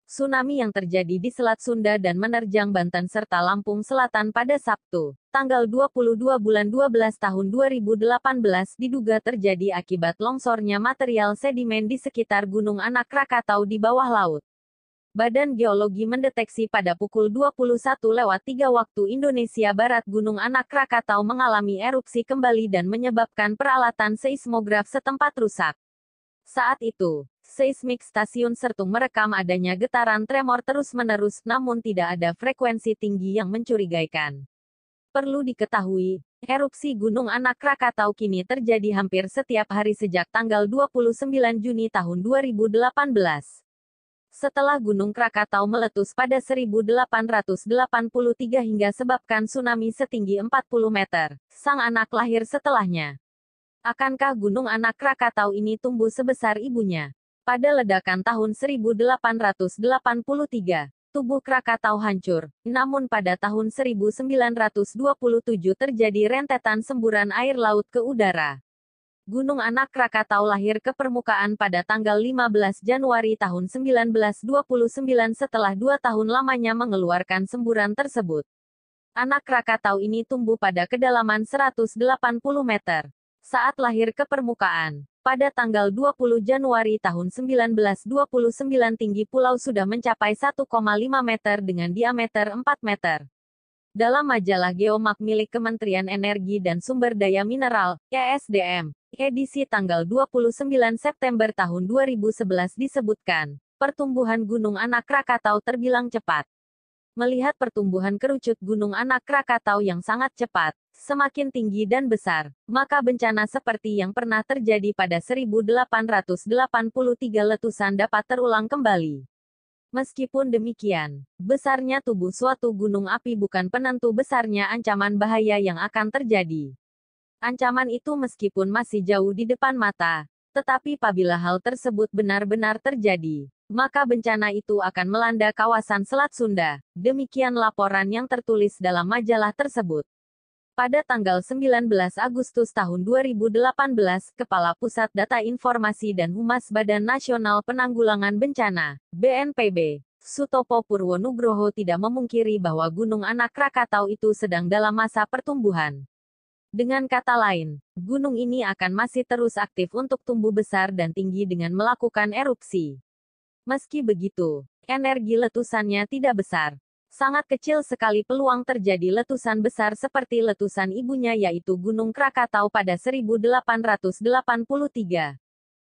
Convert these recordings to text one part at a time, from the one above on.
Tsunami yang terjadi di Selat Sunda dan menerjang Banten serta Lampung Selatan pada Sabtu, tanggal 22 bulan 12 tahun 2018 diduga terjadi akibat longsornya material sedimen di sekitar Gunung Anak Krakatau di bawah laut. Badan Geologi mendeteksi pada pukul 21:03 waktu Indonesia Barat Gunung Anak Krakatau mengalami erupsi kembali dan menyebabkan peralatan seismograf setempat rusak. Saat itu, Seismic Stasiun Sertung merekam adanya getaran tremor terus-menerus namun tidak ada frekuensi tinggi yang mencurigakan. Perlu diketahui, erupsi Gunung Anak Krakatau kini terjadi hampir setiap hari sejak tanggal 29 Juni tahun 2018. Setelah Gunung Krakatau meletus pada 1883 hingga sebabkan tsunami setinggi 40 meter, sang anak lahir setelahnya. Akankah Gunung Anak Krakatau ini tumbuh sebesar ibunya? Pada ledakan tahun 1883, tubuh Krakatau hancur, namun pada tahun 1927 terjadi rentetan semburan air laut ke udara. Gunung Anak Krakatau lahir ke permukaan pada tanggal 15 Januari tahun 1929 setelah 2 tahun lamanya mengeluarkan semburan tersebut. Anak Krakatau ini tumbuh pada kedalaman 180 meter. Saat lahir ke permukaan, pada tanggal 20 Januari tahun 1929 tinggi pulau sudah mencapai 1,5 meter dengan diameter 4 meter. Dalam majalah Geomag milik Kementerian Energi dan Sumber Daya Mineral, (ESDM), edisi tanggal 29 September tahun 2011 disebutkan, pertumbuhan Gunung Anak Krakatau terbilang cepat. Melihat pertumbuhan kerucut Gunung Anak Krakatau yang sangat cepat, semakin tinggi dan besar, maka bencana seperti yang pernah terjadi pada 1883 letusan dapat terulang kembali. Meskipun demikian, besarnya tubuh suatu gunung api bukan penentu besarnya ancaman bahaya yang akan terjadi. Ancaman itu meskipun masih jauh di depan mata, tetapi apabila hal tersebut benar-benar terjadi, maka bencana itu akan melanda kawasan Selat Sunda. Demikian laporan yang tertulis dalam majalah tersebut. Pada tanggal 19 Agustus tahun 2018, Kepala Pusat Data Informasi dan Humas Badan Nasional Penanggulangan Bencana, BNPB, Sutopo Purwonugroho tidak memungkiri bahwa Gunung Anak Krakatau itu sedang dalam masa pertumbuhan. Dengan kata lain, gunung ini akan masih terus aktif untuk tumbuh besar dan tinggi dengan melakukan erupsi. Meski begitu, energi letusannya tidak besar. Sangat kecil sekali peluang terjadi letusan besar seperti letusan ibunya yaitu Gunung Krakatau pada 1883.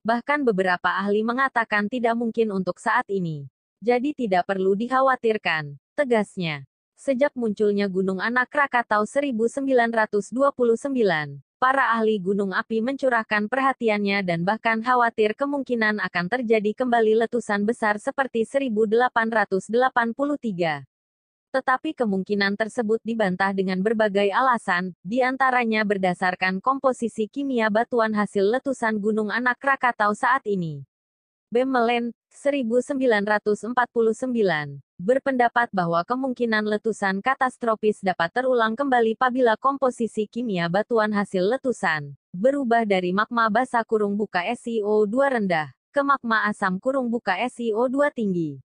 Bahkan beberapa ahli mengatakan tidak mungkin untuk saat ini. Jadi tidak perlu dikhawatirkan, tegasnya. Sejak munculnya Gunung Anak Krakatau 1929, para ahli gunung api mencurahkan perhatiannya dan bahkan khawatir kemungkinan akan terjadi kembali letusan besar seperti 1883. Tetapi kemungkinan tersebut dibantah dengan berbagai alasan, di antaranya berdasarkan komposisi kimia batuan hasil letusan Gunung Anak Krakatau saat ini. Bemelen, 1949, berpendapat bahwa kemungkinan letusan katastrofis dapat terulang kembali apabila komposisi kimia batuan hasil letusan berubah dari magma basa (SiO2) rendah ke magma asam (SiO2) tinggi.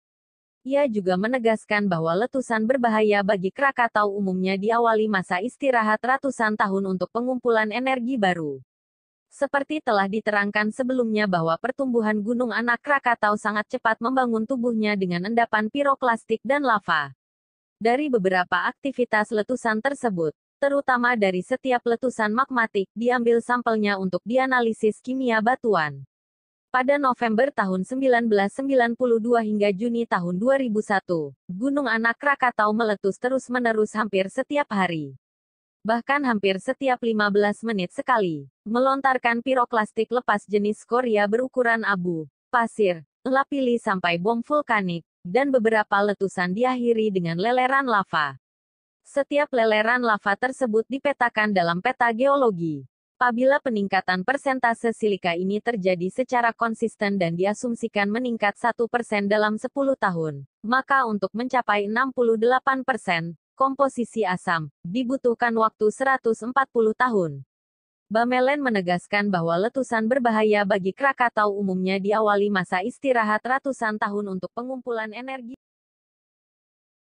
Ia juga menegaskan bahwa letusan berbahaya bagi Krakatau umumnya diawali masa istirahat ratusan tahun untuk pengumpulan energi baru. Seperti telah diterangkan sebelumnya bahwa pertumbuhan Gunung Anak Krakatau sangat cepat membangun tubuhnya dengan endapan piroklastik dan lava. Dari beberapa aktivitas letusan tersebut, terutama dari setiap letusan magmatik, diambil sampelnya untuk dianalisis kimia batuan. Pada November tahun 1992 hingga Juni tahun 2001, Gunung Anak Krakatau meletus terus-menerus hampir setiap hari. Bahkan hampir setiap 15 menit sekali, melontarkan piroklastik lepas jenis skoria berukuran abu, pasir, lapili sampai bom vulkanik, dan beberapa letusan diakhiri dengan leleran lava. Setiap leleran lava tersebut dipetakan dalam peta geologi. Apabila peningkatan persentase silika ini terjadi secara konsisten dan diasumsikan meningkat 1% dalam 10 tahun, maka untuk mencapai 68%, komposisi asam, dibutuhkan waktu 140 tahun. Bamelen menegaskan bahwa letusan berbahaya bagi Krakatau umumnya diawali masa istirahat ratusan tahun untuk pengumpulan energi